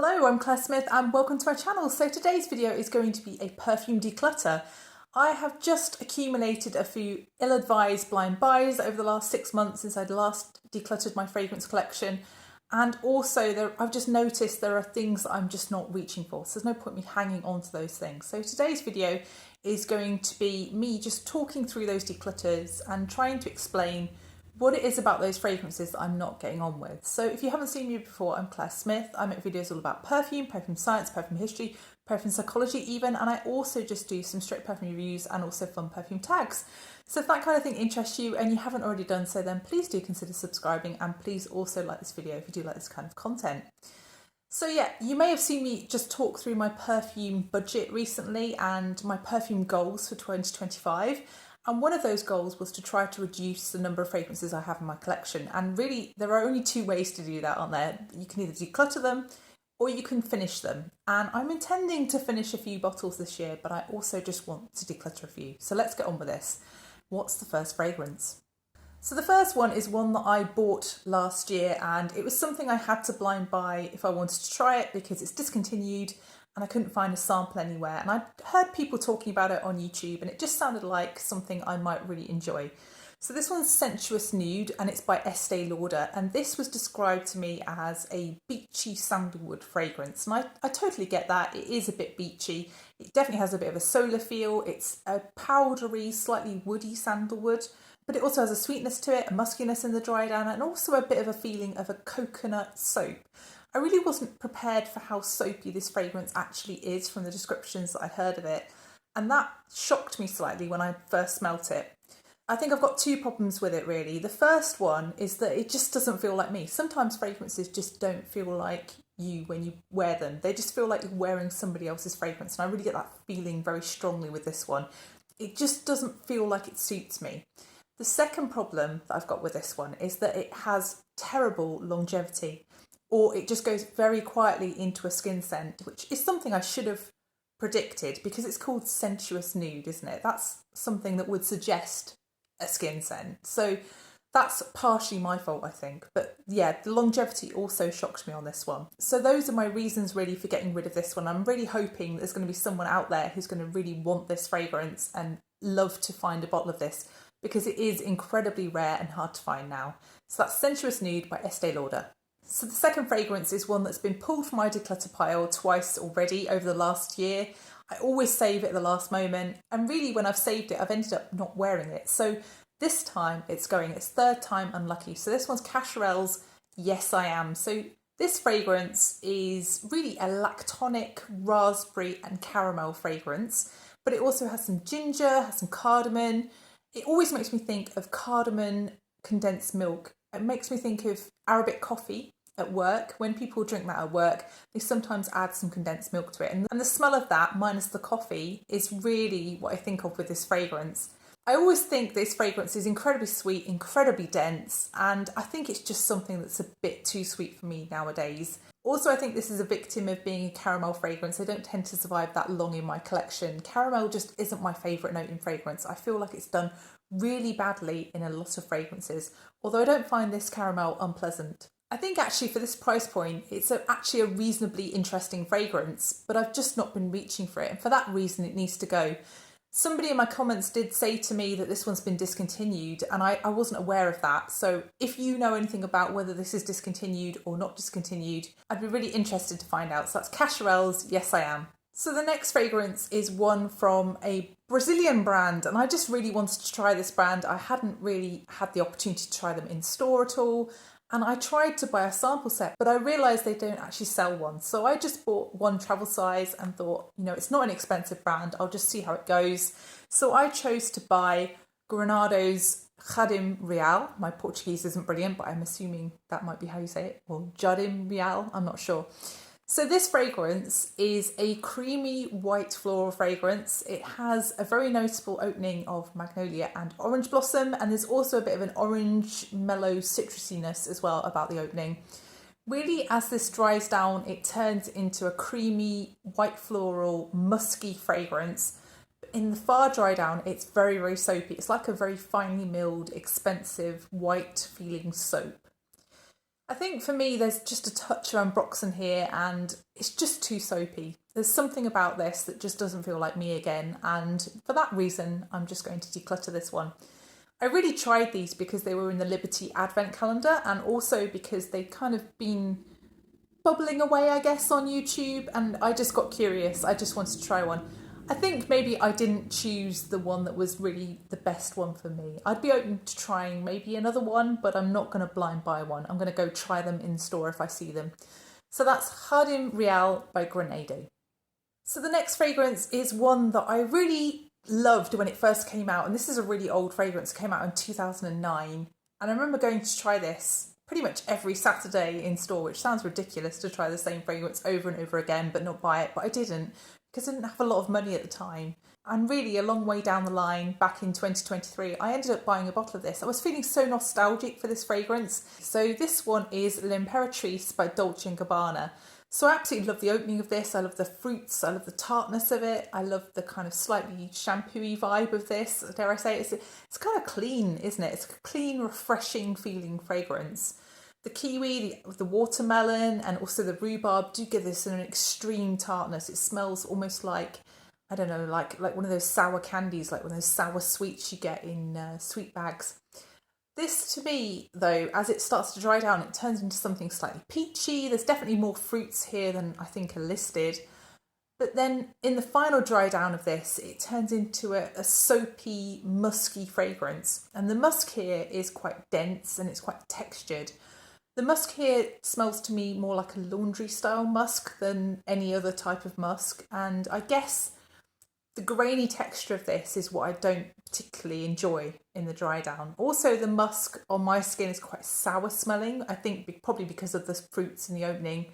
Hello, I'm Claire Smith and welcome to my channel. So today's video is going to be a perfume declutter. I have just accumulated a few ill-advised blind buys over the last 6 months since I'd last decluttered my fragrance collection. And also I've just noticed there are things that I'm just not reaching for. So there's no point me hanging on to those things. So today's video is going to be me just talking through those declutters and trying to explain what it is about those fragrances that I'm not getting on with. So if you haven't seen me before, I'm Claire Smith. I make videos all about perfume, perfume science, perfume history, perfume psychology even, and I also just do some straight perfume reviews and also fun perfume tags. So if that kind of thing interests you and you haven't already done so, then please do consider subscribing and please also like this video if you do like this kind of content. So yeah, you may have seen me just talk through my perfume budget recently and my perfume goals for 2025. And one of those goals was to try to reduce the number of fragrances I have in my collection. And really, there are only two ways to do that, aren't there? You can either declutter them or you can finish them. And I'm intending to finish a few bottles this year, but I also just want to declutter a few. So let's get on with this. What's the first fragrance? So the first one is one that I bought last year and it was something I had to blind buy if I wanted to try it because it's discontinued and I couldn't find a sample anywhere. And I heard people talking about it on YouTube and it just sounded like something I might really enjoy. So this one's Sensuous Nude and it's by Estee Lauder. And this was described to me as a beachy sandalwood fragrance. And I totally get that. It is a bit beachy. It definitely has a bit of a solar feel. It's a powdery, slightly woody sandalwood, but it also has a sweetness to it, a muskiness in the dry down, and also a bit of a feeling of a coconut soap. I really wasn't prepared for how soapy this fragrance actually is from the descriptions that I'd heard of it, and that shocked me slightly when I first smelt it. I think I've got two problems with it really. The first one is that it just doesn't feel like me. Sometimes fragrances just don't feel like you when you wear them. They just feel like you're wearing somebody else's fragrance, and I really get that feeling very strongly with this one. It just doesn't feel like it suits me. The second problem that I've got with this one is that it has terrible longevity, or it just goes very quietly into a skin scent, which is something I should have predicted because it's called Sensuous Nude, isn't it? That's something that would suggest a skin scent. So that's partially my fault, I think. But yeah, the longevity also shocked me on this one. So those are my reasons really for getting rid of this one. I'm really hoping there's going to be someone out there who's going to really want this fragrance and love to find a bottle of this, because it is incredibly rare and hard to find now. So that's Sensuous Nude by Estee Lauder. So the second fragrance is one that's been pulled from my declutter pile twice already over the last year. I always save it at the last moment, and really when I've saved it, I've ended up not wearing it. So this time it's going its third time unlucky. So this one's Cacharel's Yes I Am. So this fragrance is really a lactonic raspberry and caramel fragrance, but it also has some ginger, has some cardamom. It always makes me think of cardamom condensed milk. It makes me think of Arabic coffee at work. When people drink that at work, they sometimes add some condensed milk to it. And the smell of that, minus the coffee, is really what I think of with this fragrance. I always think this fragrance is incredibly sweet, incredibly dense, and I think it's just something that's a bit too sweet for me nowadays. Also, I think this is a victim of being a caramel fragrance. They don't tend to survive that long in my collection. Caramel just isn't my favourite note in fragrance. I feel like it's done really badly in a lot of fragrances, although I don't find this caramel unpleasant. I think actually for this price point, it's actually a reasonably interesting fragrance, but I've just not been reaching for it, and for that reason it needs to go. Somebody in my comments did say to me that this one's been discontinued, and I wasn't aware of that. So if you know anything about whether this is discontinued or not discontinued, I'd be really interested to find out. So that's Cacharel's Yes I Am. So the next fragrance is one from a Brazilian brand, and I just really wanted to try this brand. I hadn't really had the opportunity to try them in store at all. And I tried to buy a sample set, but I realised they don't actually sell one. So I just bought one travel size and thought, it's not an expensive brand. I'll just see how it goes. So I chose to buy Granado's Jardim Real. My Portuguese isn't brilliant, but I'm assuming that might be how you say it. Or Jardim Real, I'm not sure. So this fragrance is a creamy white floral fragrance. It has a very noticeable opening of magnolia and orange blossom, and there's also a bit of an orange mellow citrusiness as well about the opening. Really, as this dries down, it turns into a creamy white floral musky fragrance. In the far dry down, it's very, very soapy. It's like a very finely milled, expensive, white feeling soap. I think for me, there's just a touch of ambroxan here and it's just too soapy. There's something about this that just doesn't feel like me again. And for that reason, I'm just going to declutter this one. I really tried these because they were in the Liberty Advent calendar and also because they'd kind of been bubbling away, I guess, on YouTube. And I just got curious. I just wanted to try one. I think maybe I didn't choose the one that was really the best one for me. I'd be open to trying maybe another one, but I'm not going to blind buy one. I'm going to go try them in store if I see them. So that's Hardim Real by Grenado. So the next fragrance is one that I really loved when it first came out. And this is a really old fragrance. It came out in 2009. And I remember going to try this pretty much every Saturday in store, which sounds ridiculous to try the same fragrance over and over again, but not buy it. But I didn't, because I didn't have a lot of money at the time. And really a long way down the line, back in 2023, I ended up buying a bottle of this. I was feeling so nostalgic for this fragrance. So this one is L'Imperatrice by Dolce & Gabbana. So I absolutely love the opening of this. I love the fruits. I love the tartness of it. I love the kind of slightly shampoo-y vibe of this. Dare I say it? It's kind of clean, isn't it? It's a clean, refreshing feeling fragrance. The kiwi, the watermelon, and also the rhubarb do give this an extreme tartness. It smells almost like, I don't know, like one of those sour candies, like one of those sour sweets you get in sweet bags. This to me, though, as it starts to dry down, it turns into something slightly peachy. There's definitely more fruits here than I think are listed. But then in the final dry down of this, it turns into a soapy, musky fragrance. And the musk here is quite dense and it's quite textured. The musk here smells to me more like a laundry style musk than any other type of musk. And I guess the grainy texture of this is what I don't particularly enjoy in the dry down. Also, the musk on my skin is quite sour smelling. I think probably because of the fruits in the opening.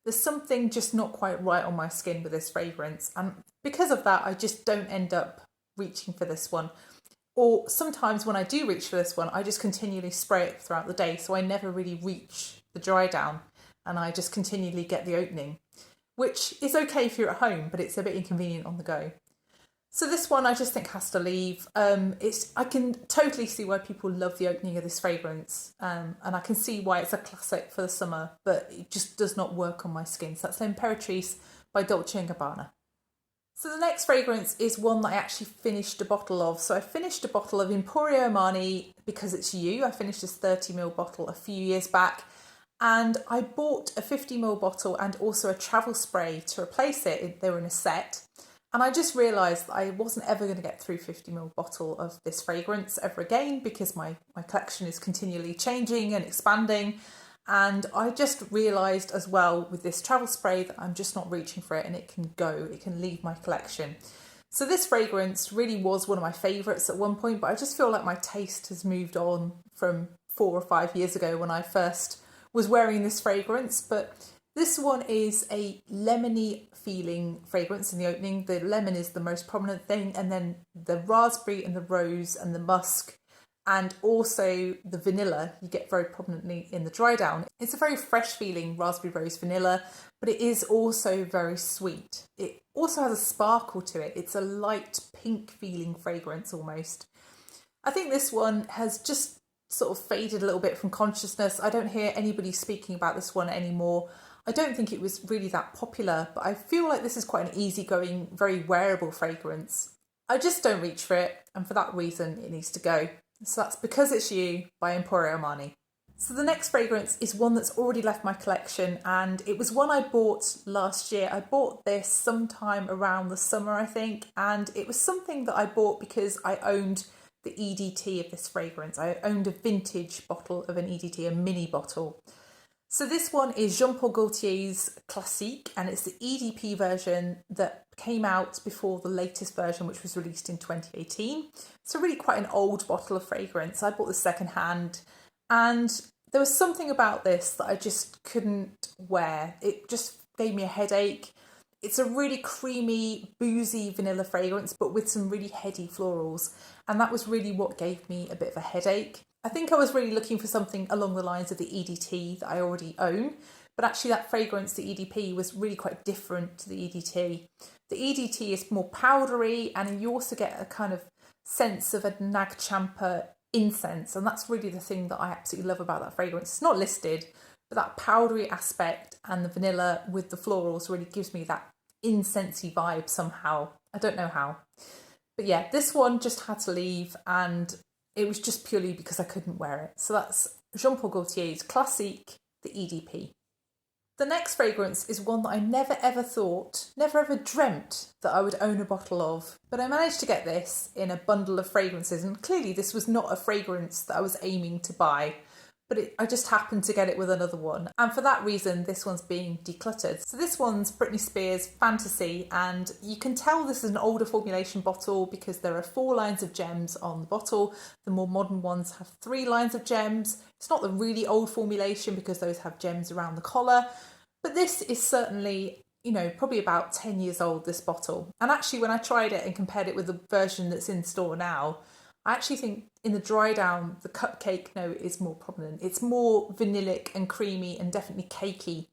There's something just not quite right on my skin with this fragrance. And because of that, I just don't end up reaching for this one. Or sometimes when I do reach for this one, I just continually spray it throughout the day. So I never really reach the dry down and I just continually get the opening, which is okay if you're at home, but it's a bit inconvenient on the go. So this one I just think has to leave. I can totally see why people love the opening of this fragrance, and I can see why it's a classic for the summer, but it just does not work on my skin. So that's L'Imperatrice by Dolce & Gabbana. So the next fragrance is one that I actually finished a bottle of. So I finished a bottle of Emporio Armani Because It's You. I finished this 30ml bottle a few years back, and I bought a 50ml bottle and also a travel spray to replace it. They were in a set. And I just realised that I wasn't ever going to get through 50ml bottle of this fragrance ever again because my collection is continually changing and expanding. And I just realised as well with this travel spray that I'm just not reaching for it and it can leave my collection. So this fragrance really was one of my favourites at one point, but I just feel like my taste has moved on from 4 or 5 years ago when I first was wearing this fragrance. But this one is a lemony feeling fragrance in the opening. The lemon is the most prominent thing, and then the raspberry and the rose and the musk and also the vanilla you get very prominently in the dry down. It's a very fresh feeling raspberry rose vanilla, but it is also very sweet. It also has a sparkle to it. It's a light pink feeling fragrance almost. I think this one has just sort of faded a little bit from consciousness. I don't hear anybody speaking about this one anymore. I don't think it was really that popular, but I feel like this is quite an easygoing, very wearable fragrance. I just don't reach for it, and for that reason it needs to go. So that's Because It's You by Emporio Armani. So the next fragrance is one that's already left my collection, and it was one I bought last year. I bought this sometime around the summer, I think, and it was something that I bought because I owned the EDT of this fragrance. I owned a vintage bottle of an EDT, a mini bottle. So this one is Jean Paul Gaultier's Classique, and it's the EDP version that came out before the latest version, which was released in 2018. So really quite an old bottle of fragrance. I bought this second hand, and there was something about this that I just couldn't wear. It just gave me a headache. It's a really creamy, boozy vanilla fragrance, but with some really heady florals. And that was really what gave me a bit of a headache. I think I was really looking for something along the lines of the EDT that I already own, but actually that fragrance, the EDP, was really quite different to the EDT. The EDT is more powdery, and you also get a kind of sense of a Nag Champa incense, and that's really the thing that I absolutely love about that fragrance. It's not listed, but that powdery aspect and the vanilla with the florals really gives me that incensey vibe somehow. I don't know how. But yeah, this one just had to leave, and it was just purely because I couldn't wear it. So that's Jean Paul Gaultier's Classique, the EDP. The next fragrance is one that I never ever dreamt that I would own a bottle of. But I managed to get this in a bundle of fragrances, and clearly this was not a fragrance that I was aiming to buy. But I just happened to get it with another one. And for that reason, this one's being decluttered. So this one's Britney Spears Fantasy, and you can tell this is an older formulation bottle because there are 4 lines of gems on the bottle. The more modern ones have 3 lines of gems. It's not the really old formulation because those have gems around the collar. But this is certainly, probably about 10 years old, this bottle. And actually, when I tried it and compared it with the version that's in store now, I actually think in the dry down, the cupcake note is more prominent. It's more vanillic and creamy and definitely cakey.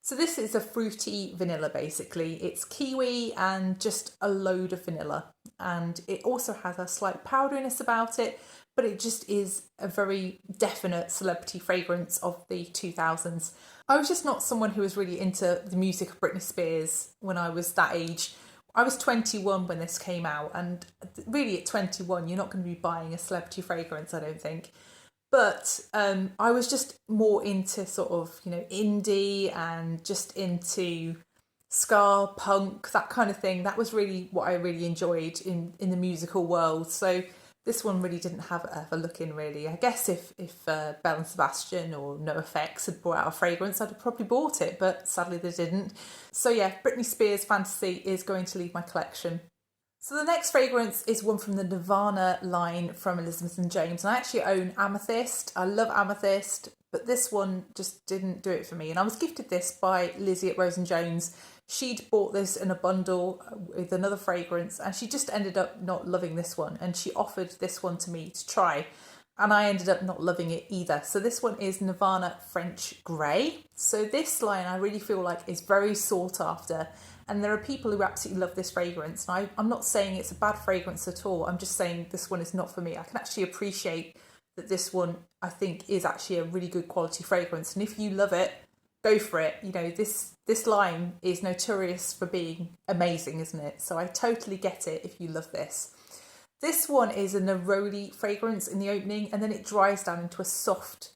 So this is a fruity vanilla, basically. It's kiwi and just a load of vanilla. And it also has a slight powderiness about it, but it just is a very definite celebrity fragrance of the 2000s. I was just not someone who was really into the music of Britney Spears when I was that age. I was 21 when this came out, and really at 21 you're not going to be buying a celebrity fragrance, I don't think. But I was just more into sort of, indie and just into ska, punk, that kind of thing. That was really what I really enjoyed in the musical world. So this one really didn't have a look in, really. I guess if Belle and Sebastian or NoFX had brought out a fragrance, I'd have probably bought it, but sadly they didn't. So yeah, Britney Spears Fantasy is going to leave my collection. So the next fragrance is one from the Nirvana line from Elizabeth & James. And I actually own Amethyst. I love Amethyst, but this one just didn't do it for me. And I was gifted this by Lizzie at Rose & Jones. She'd bought this in a bundle with another fragrance, and she just ended up not loving this one, and she offered this one to me to try, and I ended up not loving it either. So this one is Nirvana French Grey. So this line I really feel like is very sought after, and there are people who absolutely love this fragrance. And I'm not saying it's a bad fragrance at all, I'm just saying this one is not for me. I can actually appreciate that this one, I think, is actually a really good quality fragrance, and if you love it, go for it. This line is notorious for being amazing, isn't it? So I totally get it if you love this. This one is a neroli fragrance in the opening, and then it dries down into a soft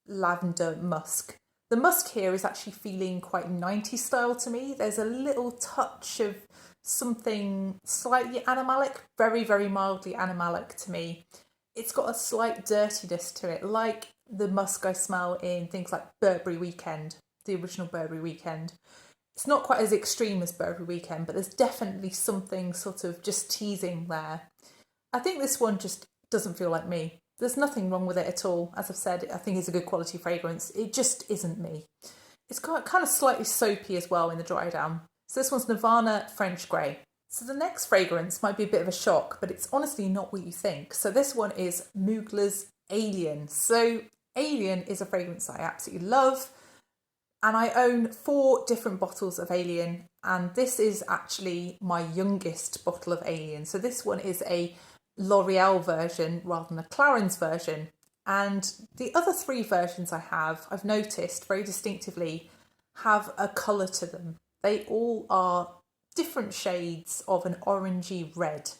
lavender musk. The musk here is actually feeling quite 90s style to me. There's a little touch of something slightly animalic, very, very mildly animalic to me. It's got a slight dirtiness to it, like the musk I smell in things like Burberry Weekend, the original Burberry Weekend. It's not quite as extreme as Burberry Weekend, but there's definitely something sort of just teasing there. I think this one just doesn't feel like me. There's nothing wrong with it at all. As I've said, I think it's a good quality fragrance. It just isn't me. It's got kind of slightly soapy as well in the dry down. So this one's Nirvana French Grey. So the next fragrance might be a bit of a shock, but it's honestly not what you think. So this one is Mugler's Alien. So Alien is a fragrance that I absolutely love. And I own 4 different bottles of Alien, and this is actually my youngest bottle of Alien. So this one is a L'Oreal version rather than a Clarins version. And the other 3 versions I have, I've noticed very distinctively, have a colour to them. They all are different shades of an orangey red.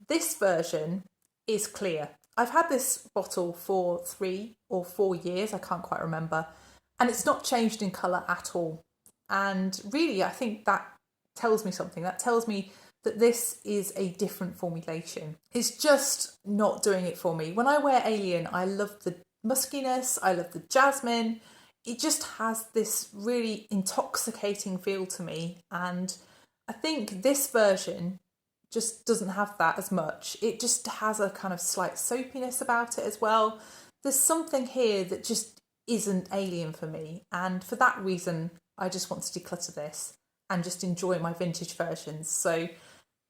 This version is clear. I've had this bottle for 3 or 4 years, I can't quite remember. And it's not changed in colour at all. And really, I think that tells me something. That tells me that this is a different formulation. It's just not doing it for me. When I wear Alien, I love the muskiness, I love the jasmine. It just has this really intoxicating feel to me. And I think this version just doesn't have that as much. It just has a kind of slight soapiness about it as well. There's something here that just isn't Alien for me, and for that reason I just want to declutter this and just enjoy my vintage versions. So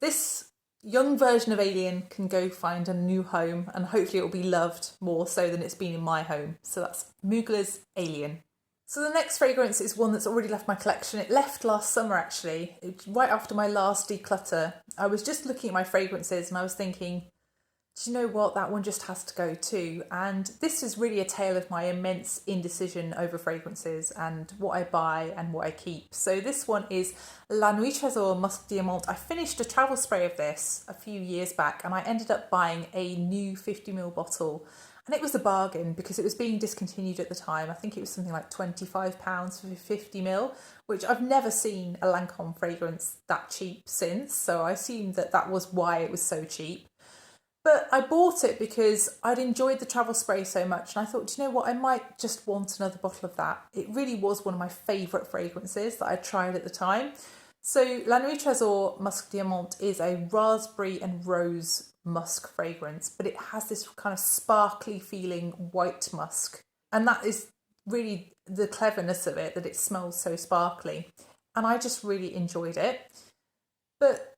this young version of Alien can go find a new home, and hopefully it will be loved more so than it's been in my home. So that's Mugler's Alien. So the next fragrance is one that's already left my collection. It left last summer actually, right after my last declutter. I was just looking at my fragrances and I was thinking, do you know what, that one just has to go too. And this is really a tale of my immense indecision over fragrances and what I buy and what I keep. So this one is La Nuit Trésor Musc Diamant. I finished a travel spray of this a few years back and I ended up buying a new 50ml bottle. And it was a bargain because it was being discontinued at the time. I think it was something like £25 for 50ml, which I've never seen a Lancôme fragrance that cheap since. So I assumed that that was why it was so cheap. But I bought it because I'd enjoyed the travel spray so much and I thought, do you know what, I might just want another bottle of that. It really was one of my favourite fragrances that I tried at the time. So La Nuit Trésor Musc Diamant is a raspberry and rose musk fragrance, but it has this kind of sparkly feeling white musk. And that is really the cleverness of it, that it smells so sparkly. And I just really enjoyed it. But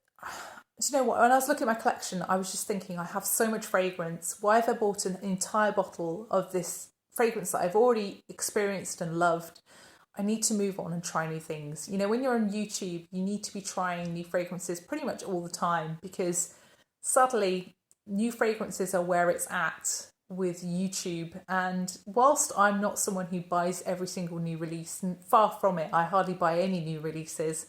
do you know what, when I was looking at my collection, I was just thinking, I have so much fragrance. Why have I bought an entire bottle of this fragrance that I've already experienced and loved? I need to move on and try new things. You know, when you're on YouTube, you need to be trying new fragrances pretty much all the time because sadly, new fragrances are where it's at with YouTube. And whilst I'm not someone who buys every single new release, and far from it, I hardly buy any new releases,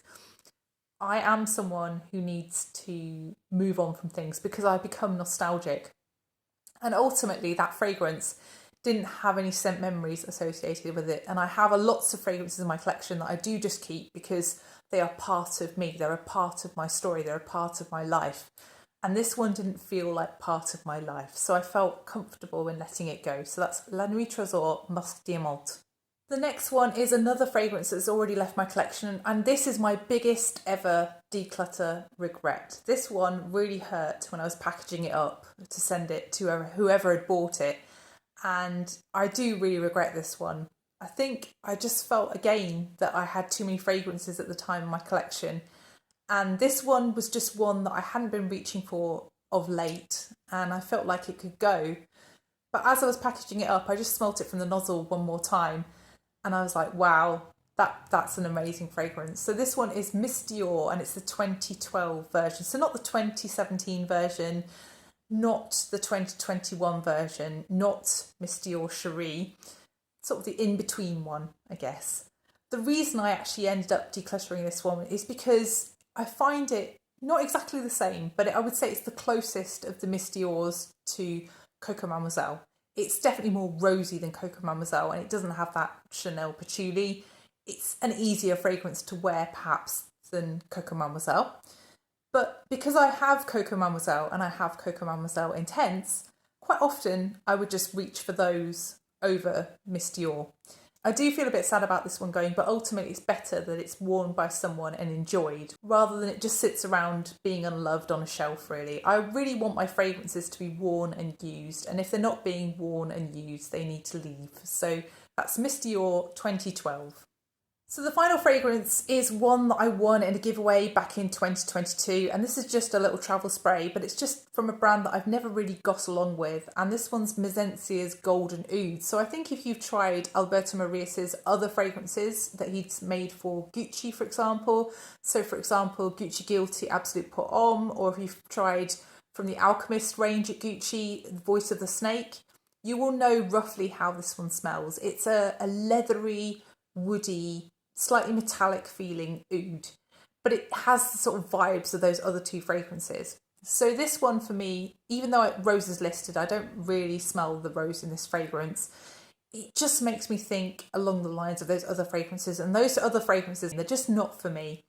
I am someone who needs to move on from things because I become nostalgic. And ultimately, that fragrance didn't have any scent memories associated with it. And I have lots of fragrances in my collection that I do just keep because they are part of me. They're a part of my story. They're a part of my life. And this one didn't feel like part of my life. So I felt comfortable in letting it go. So that's La Nuit Trésor Musc Diamant. The next one is another fragrance that's already left my collection, and this is my biggest ever declutter regret. This one really hurt when I was packaging it up to send it to whoever had bought it, and I do really regret this one. I think I just felt again that I had too many fragrances at the time in my collection, and this one was just one that I hadn't been reaching for of late, and I felt like it could go. But as I was packaging it up, I just smelt it from the nozzle one more time. And I was like, wow, that's an amazing fragrance. So this one is Miss Dior and it's the 2012 version. So not the 2017 version, not the 2021 version, not Miss Dior Cherie, sort of the in-between one, I guess. The reason I actually ended up decluttering this one is because I find it not exactly the same, but I would say it's the closest of the Miss Dior's to Coco Mademoiselle. It's definitely more rosy than Coco Mademoiselle and it doesn't have that Chanel patchouli. It's an easier fragrance to wear perhaps than Coco Mademoiselle. But because I have Coco Mademoiselle and I have Coco Mademoiselle Intense, quite often I would just reach for those over Miss Dior. I do feel a bit sad about this one going, but ultimately it's better that it's worn by someone and enjoyed rather than it just sits around being unloved on a shelf, really. I really want my fragrances to be worn and used, and if they're not being worn and used, they need to leave. So that's Miss Dior 2012. So the final fragrance is one that I won in a giveaway back in 2022, and this is just a little travel spray, but it's just from a brand that I've never really got along with, and this one's Mezensia's Golden Oud. So I think if you've tried Alberto Morillas's other fragrances that he's made for Gucci, for example, so for example Gucci Guilty Absolute Pour Homme, or if you've tried from the Alchemist range at Gucci, The Voice of the Snake, you will know roughly how this one smells. It's a leathery, woody, slightly metallic feeling oud, but it has the sort of vibes of those other two fragrances. So this one for me, even though rose is listed, I don't really smell the rose in this fragrance. It just makes me think along the lines of those other fragrances, and those other fragrances, they're just not for me.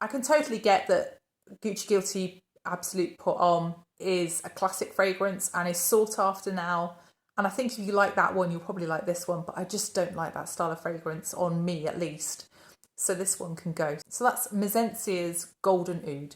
I can totally get that Gucci Guilty Absolute Pour Homme is a classic fragrance and is sought after now. And I think if you like that one, you'll probably like this one, but I just don't like that style of fragrance on me, at least. So this one can go. So that's Mezensia's Golden Oud.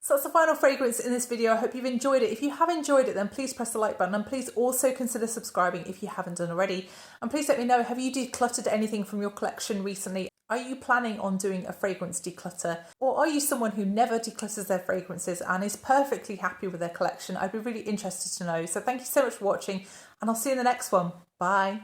So that's the final fragrance in this video. I hope you've enjoyed it. If you have enjoyed it, then please press the like button and please also consider subscribing if you haven't done already. And please let me know, have you decluttered anything from your collection recently? Are you planning on doing a fragrance declutter? Or are you someone who never declutters their fragrances and is perfectly happy with their collection? I'd be really interested to know. So thank you so much for watching and I'll see you in the next one. Bye.